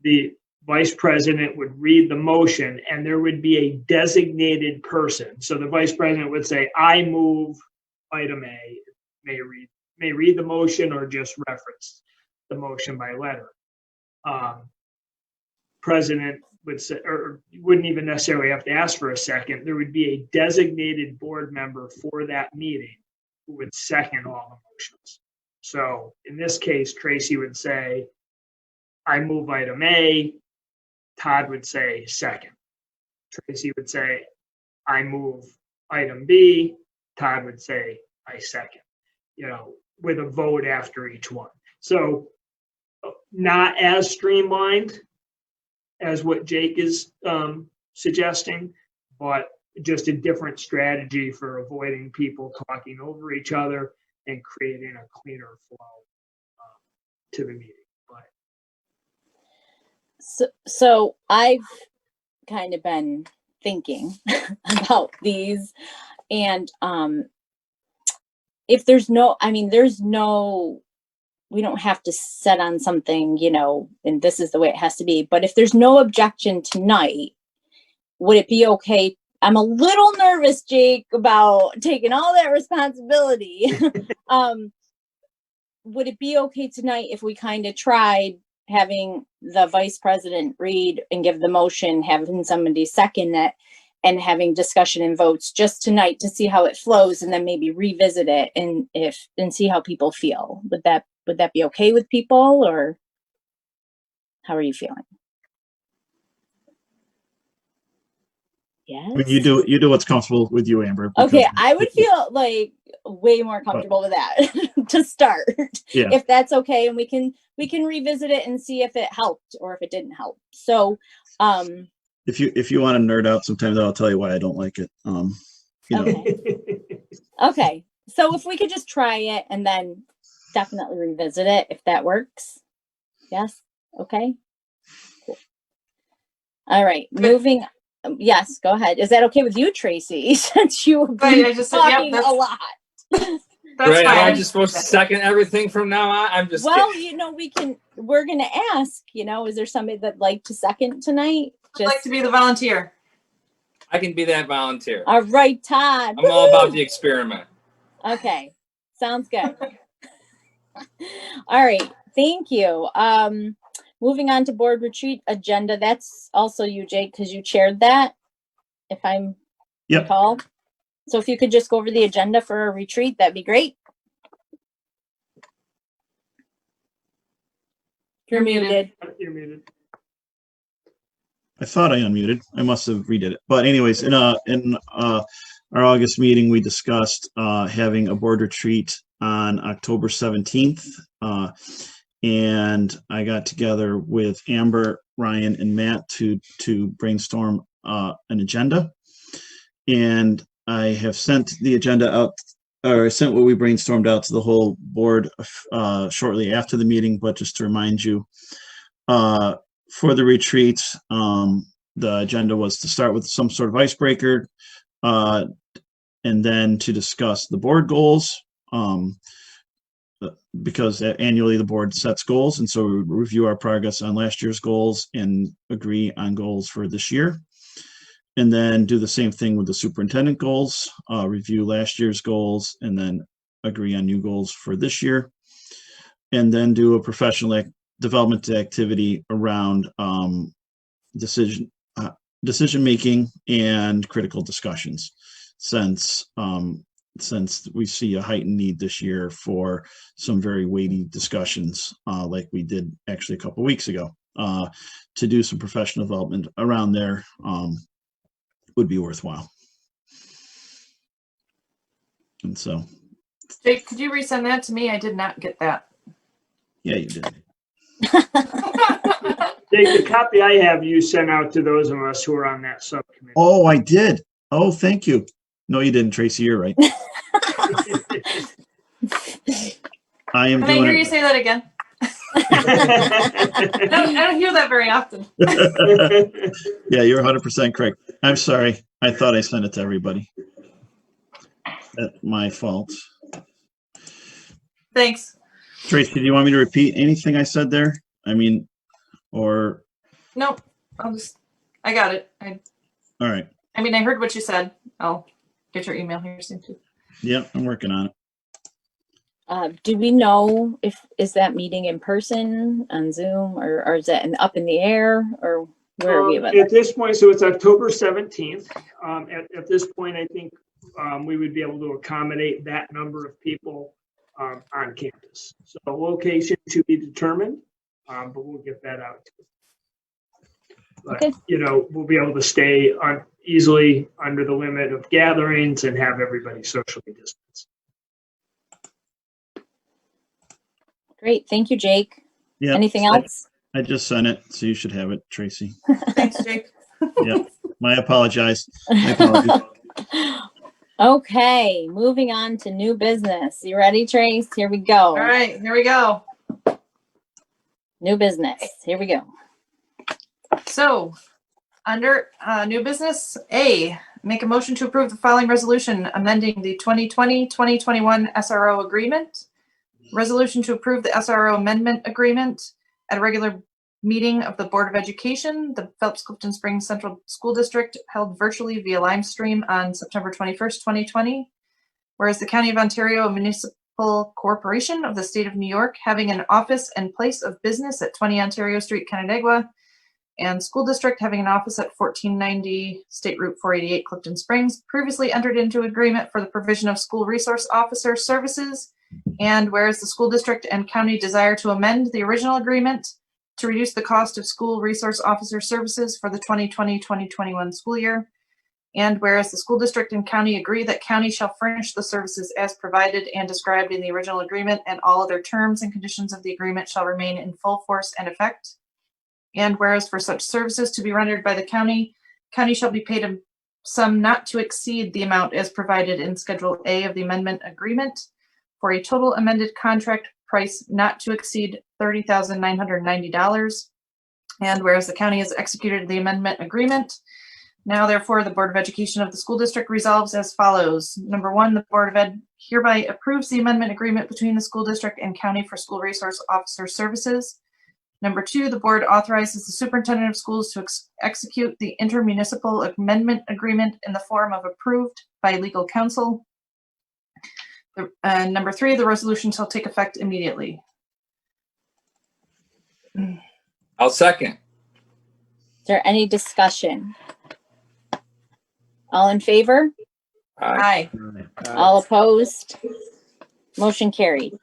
The vice president would read the motion and there would be a designated person. So the vice president would say, I move item A, may read the motion or just reference the motion by letter. President would say, or wouldn't even necessarily have to ask for a second. There would be a designated board member for that meeting who would second all the motions. So in this case, Tracy would say, I move item A. Todd would say second. Tracy would say, I move item B. Todd would say, I second, with a vote after each one. So not as streamlined as what Jake is suggesting, but just a different strategy for avoiding people talking over each other and creating a cleaner flow to the meeting. So I've kind of been thinking about these, and if there's no, we don't have to set on something, and this is the way it has to be. But if there's no objection tonight, would it be okay? I'm a little nervous, Jake, about taking all that responsibility. Would it be okay tonight if we kind of tried having the vice president read and give the motion, having somebody second it, and having discussion and votes just tonight to see how it flows, and then maybe revisit it and see how people feel? Would that be okay with people, or how are you feeling? Yes. When you do what's comfortable with you, Amber. Okay, I would feel like way more comfortable with that to start. Yeah. If that's okay, and we can revisit it and see if it helped or if it didn't help. So if you want to nerd out, sometimes I'll tell you why I don't like it. Okay. So if we could just try it and then definitely revisit it if that works. Yes. Okay. Cool. All right. Moving. Yes, go ahead. Is that okay with you, Tracy? Since you've been talking a lot. That's Right? fine. Am I just supposed to second everything from now on? I'm just Well, kidding. we're going to ask, is there somebody that'd like to second tonight? I'd like to be the volunteer. I can be that volunteer. All right, Todd. I'm all about Woohoo! the experiment. Okay. Sounds good. All right. Thank you. Moving on to board retreat agenda. That's also you, Jake, because you chaired that, if I'm Yep. recall. So if you could just go over the agenda for a retreat, that'd be great. You're muted. You're muted. I thought I unmuted. I must have redid it. But anyways, in our August meeting, we discussed having a board retreat on October 17th. And I got together with Amber, Ryan, and Matt to brainstorm an agenda. And I have sent the agenda out, or I sent what we brainstormed out to the whole board shortly after the meeting. But just to remind you, for the retreat, the agenda was to start with some sort of icebreaker, and then to discuss the board goals, because annually the board sets goals, and so we review our progress on last year's goals and agree on goals for this year. And then do the same thing with the superintendent goals, review last year's goals, and then agree on new goals for this year. And then do a professional development activity around decision making and critical discussions, since we see a heightened need this year for some very weighty discussions, like we did actually a couple weeks ago. To do some professional development around there would be worthwhile. And so, Jake, could you resend that to me? I did not get that. yeah, you did. Jake, the copy I have you sent out to those of us who are on that subcommittee. Oh, I did. Oh, thank you. No, you didn't, Tracy. You're right. I am Can I doing hear you say that again? I don't hear that very often. Yeah, you're 100% correct. I'm sorry. I thought I sent it to everybody. That's my fault. Thanks. Tracy, do you want me to repeat anything I said there? I mean, or? Nope. I got it. All right. I mean, I heard what you said. I'll get your email here soon too. Yep, I'm working on it. Do we know is that meeting in person, on Zoom, or is that up in the air, or where are we about at this point? So it's October 17th. At this point, I think we would be able to accommodate that number of people on campus. So location to be determined, but we'll get that out. But, Okay. We'll be able to stay easily under the limit of gatherings and have everybody socially distanced. Great. Thank you, Jake. Yeah. Anything else? I just sent it, so you should have it, Tracy. Thanks, Jake. Yeah. I apologize. My apologies. Okay, moving on to new business. You ready, Trace? Here we go. All right, here we go. New business. Here we go. So, under new business A, make a motion to approve the following resolution amending the 2020-2021 SRO agreement. Resolution to approve the SRO amendment agreement at a regular meeting of the Board of Education, the Phelps-Clifton Springs Central School District, held virtually via live stream on September 21st, 2020. Whereas the County of Ontario, a municipal corporation of the State of New York, having an office and place of business at 20 Ontario Street, Canandaigua, and school district having an office at 1490 State Route 488, Clifton Springs, previously entered into agreement for the provision of school resource officer services. And whereas the school district and county desire to amend the original agreement to reduce the cost of school resource officer services for the 2020-2021 school year. And whereas the school district and county agree that county shall furnish the services as provided and described in the original agreement, and all other terms and conditions of the agreement shall remain in full force and effect. And whereas for such services to be rendered by the county shall be paid a sum not to exceed the amount as provided in Schedule A of the amendment agreement, for a total amended contract price not to exceed $30,990. And whereas the county has executed the amendment agreement Now, therefore, the Board of Education of the school district resolves as follows. Number one, the Board of Ed hereby approves the amendment agreement between the school district and County for School Resource Officer Services. Number two, the board authorizes the superintendent of schools to execute the intermunicipal amendment agreement in the form of approved by legal counsel. And number three, the resolution shall take effect immediately. I'll second. Is there any discussion? All in favor? Aye. Aye. All opposed? Motion carried.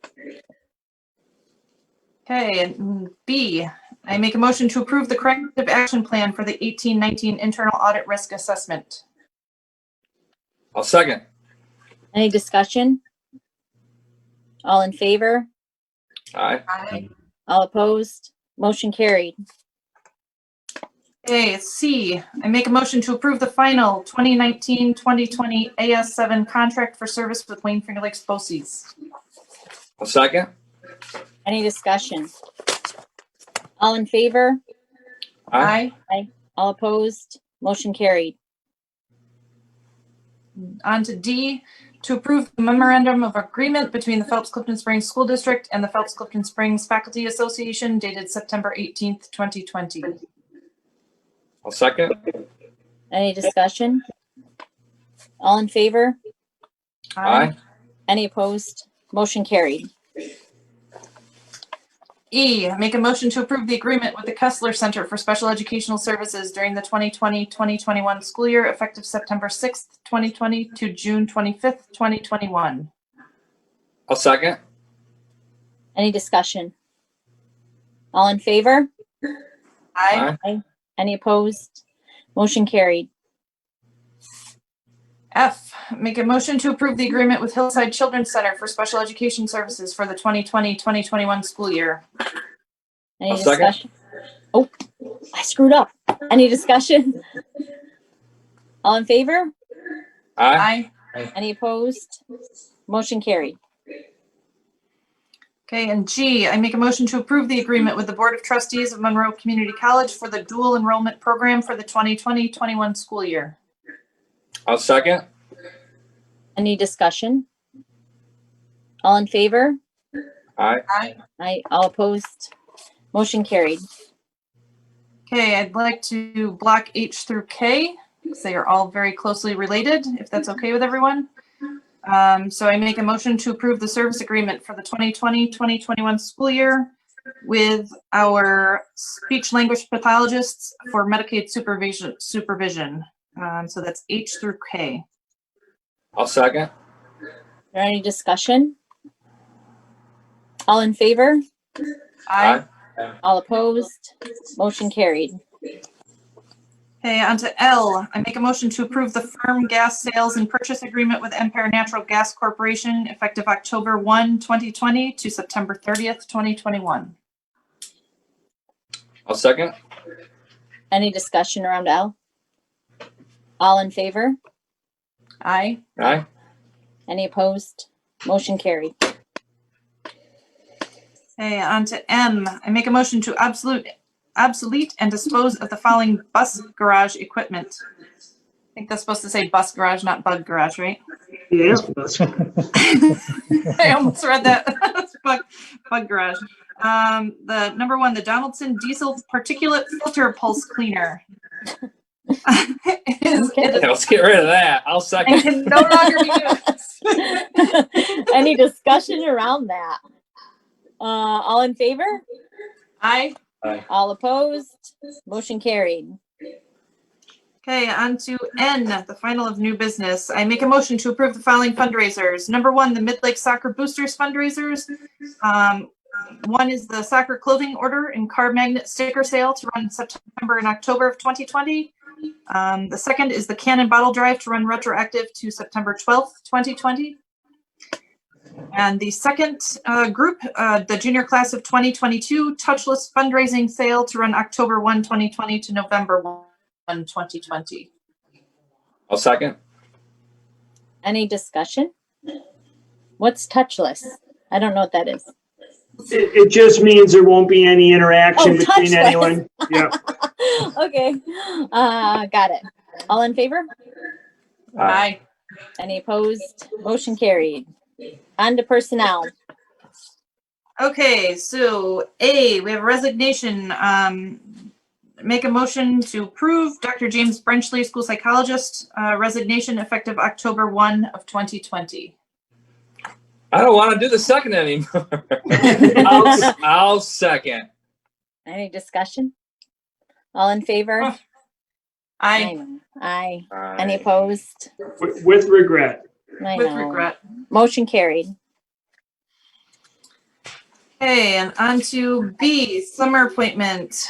Okay, and B, I make a motion to approve the corrective action plan for the 18-19 internal audit risk assessment. I'll second. Any discussion? All in favor? Aye. Aye. All opposed? Motion carried. Okay, C, I make a motion to approve the final 2019-2020 AS7 contract for service with Wayne Finger Lakes BOCES. I'll second. Any discussion? All in favor? Aye. All opposed? Motion carried. On to D, to approve the memorandum of agreement between the Phelps-Clifton Springs School District and the Phelps-Clifton Springs Faculty Association dated September 18th, 2020. I'll second. Any discussion? All in favor? Aye. Any opposed? Motion carried. E, make a motion to approve the agreement with the Kessler Center for Special Educational Services during the 2020-2021 school year effective September 6th, 2020 to June 25th, 2021. I'll second. Any discussion? All in favor? Aye. Any opposed? Motion carried. F, make a motion to approve the agreement with Hillside Children's Center for Special Education Services for the 2020-2021 school year. Any I'll second. discussion? Oh, I screwed up. Any discussion? All in favor? Aye. Any opposed? Motion carried. Okay, and G, I make a motion to approve the agreement with the Board of Trustees of Monroe Community College for the dual enrollment program for the 2020-21 school year. I'll second. Any discussion? All in favor? Aye. All opposed? Motion carried. Okay, I'd like to block H through K because they are all very closely related, if that's okay with everyone. So I make a motion to approve the service agreement for the 2020-2021 school year with our speech language pathologists for Medicaid supervision. So that's H through K. I'll second. Is there any discussion? All in favor? Aye. All opposed? Motion carried. Okay, on to L. I make a motion to approve the firm gas sales and purchase agreement with Empire Natural Gas Corporation effective October 1, 2020 to September 30th, 2021. I'll second. Any discussion around L? All in favor? Aye. Aye. Any opposed? Motion carried. Okay, on to M. I make a motion to obsolete and dispose of the following bus garage equipment. I think that's supposed to say bus garage, not bug garage, right? Yeah. I almost read that. bug garage. The number one, the Donaldson diesel particulate filter pulse cleaner. Let's get rid of that. I'll And second. can no longer be used. Any discussion around that? All in favor? Aye. All opposed? Motion carried. Okay, on to N, the final of new business. I make a motion to approve the following fundraisers. Number one, the Mid-Lake Soccer Boosters fundraisers. One is the soccer clothing order and car magnet sticker sale to run in September and October of 2020. The second is the cannon bottle drive to run retroactive to September 12th, 2020. And the second group, the junior class of 2022 touchless fundraising sale to run October 1, 2020 to November 1, 2020. I'll second. Any discussion? What's touchless? I don't know what that is. It just means there won't be any interaction between touchless. anyone. Yeah. Okay. Got it. All in favor? Aye. Any opposed? Motion carried. On to personnel. Okay, so A, we have a resignation. Make a motion to approve Dr. James Brenchley, school psychologist, resignation effective October 1 of 2020. I don't want to do the second anymore. I'll second. Any discussion? All in favor? Oh. Aye. Aye. Any opposed? With regret. I With know. regret. Motion carried. Okay, and on to B, summer appointment.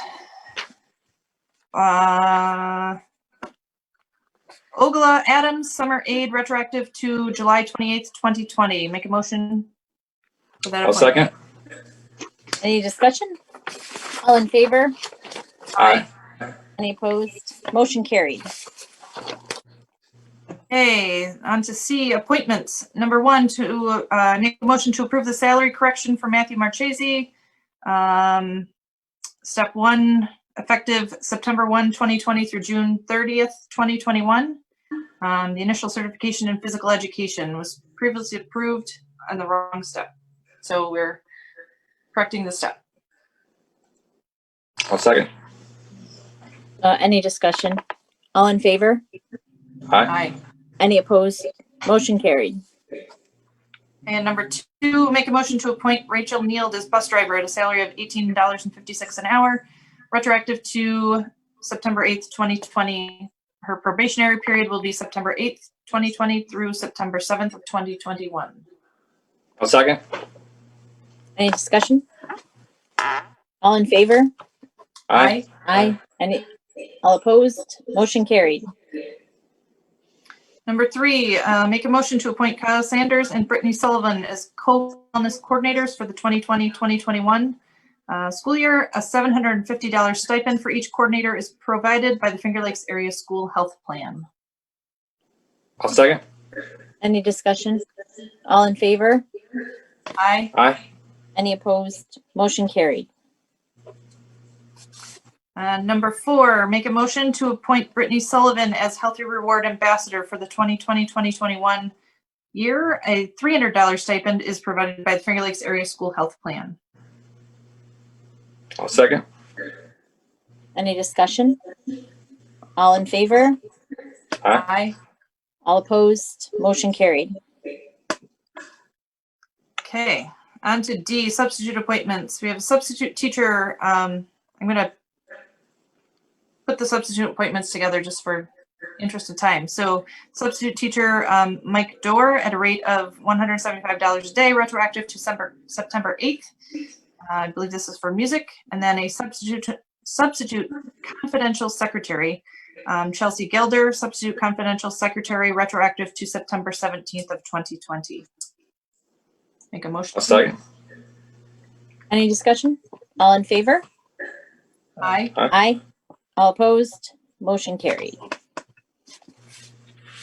Ogla Adams, summer aide, retroactive to July 28th, 2020. Make a motion for that I'll appointment. second. Any discussion? All in favor? Aye. Any opposed? Motion carried. Okay, on to C, appointments. Number 1, to make a motion to approve the salary correction for Matthew Marchese. Step 1, effective September 1, 2020 through June 30th, 2021. The initial certification in physical education was previously approved on the wrong step. So we're correcting the step. I'll second. Any discussion? All in favor? Aye. Aye. Any opposed? Motion carried. And number 2, make a motion to appoint Rachel Neild as bus driver at a salary of $18.56 an hour, retroactive to September 8th, 2020. Her probationary period will be September 8th, 2020 through September 7th of 2021. I'll second. Any discussion? All in favor? Aye. Aye. Any, all opposed? Motion carried. Number 3, make a motion to appoint Kyle Sanders and Brittany Sullivan as co-wellness coordinators for the 2020-2021 school year. A $750 stipend for each coordinator is provided by the Finger Lakes Area School Health Plan. I'll second. Any discussion? All in favor? Aye. Aye. Any opposed? Motion carried. Number 4, make a motion to appoint Brittany Sullivan as Healthy Reward Ambassador for the 2020-2021 year. A $300 stipend is provided by the Finger Lakes Area School Health Plan. I'll second. Any discussion? All in favor? Aye. Aye. All opposed? Motion carried. Okay, on to D, substitute appointments. We have a substitute teacher. I'm going to put the substitute appointments together just for interest of time. So substitute teacher Mike Dorr at a rate of $175 a day, retroactive to September 8th. I believe this is for music. And then a substitute confidential secretary, Chelsea Gelder, substitute confidential secretary, retroactive to September 17th of 2020. Make a motion. I'll second. Any discussion? All in favor? Aye. Aye. All opposed? Motion carried.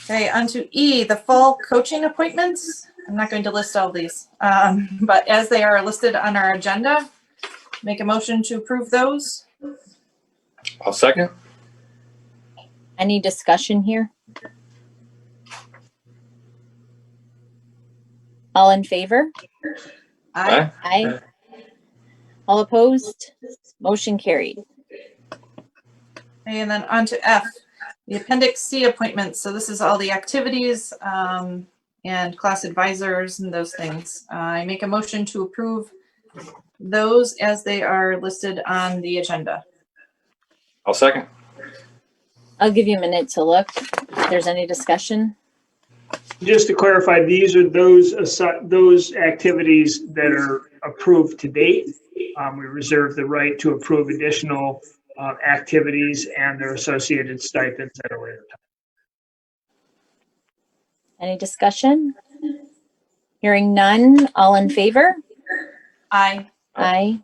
Okay, on to E, the fall coaching appointments. I'm not going to list all these, but as they are listed on our agenda, make a motion to approve those. I'll second. Any discussion here? All in favor? Aye. Aye. All opposed? Motion carried. And then on to F, the Appendix C appointments. So this is all the activities and class advisors and those things. I make a motion to approve those as they are listed on the agenda. I'll second. I'll give you a minute to look if there's any discussion. Just to clarify, these are those activities that are approved to date. We reserve the right to approve additional activities and their associated stipends at a later time. Any discussion? Hearing none, all in favor? Aye. Aye.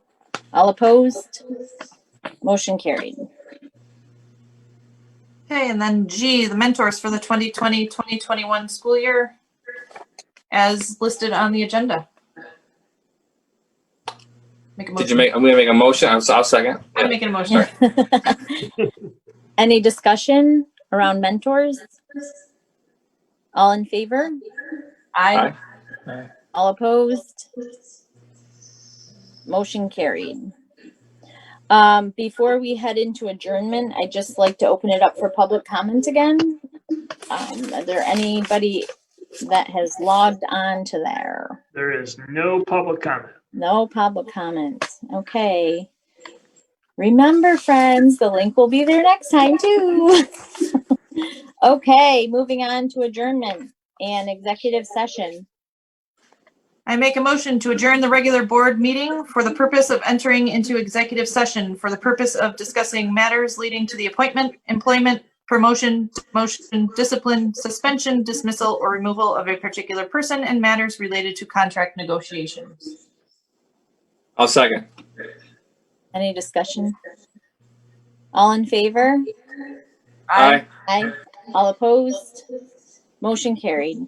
All opposed? Motion carried. Okay, and then G, the mentors for the 2020-2021 school year as listed on the agenda. Make a motion. Did you make? I'm gonna make a motion. I'll second. I'm making a motion. Any discussion? around mentors? All in favor? Aye. All opposed? Motion carried. Before we head into adjournment, I'd just like to open it up for public comment again. Are there anybody that has logged on to there? There is no public comment. No public comment. Okay. Remember, friends, the link will be there next time too. Okay, moving on to adjournment and executive session. I make a motion to adjourn the regular board meeting for the purpose of entering into executive session for the purpose of discussing matters leading to the appointment, employment, promotion, demotion, discipline, suspension, dismissal, or removal of a particular person and matters related to contract negotiations. I'll second. Any discussion? All in favor? Aye. Aye. All opposed? Motion carried.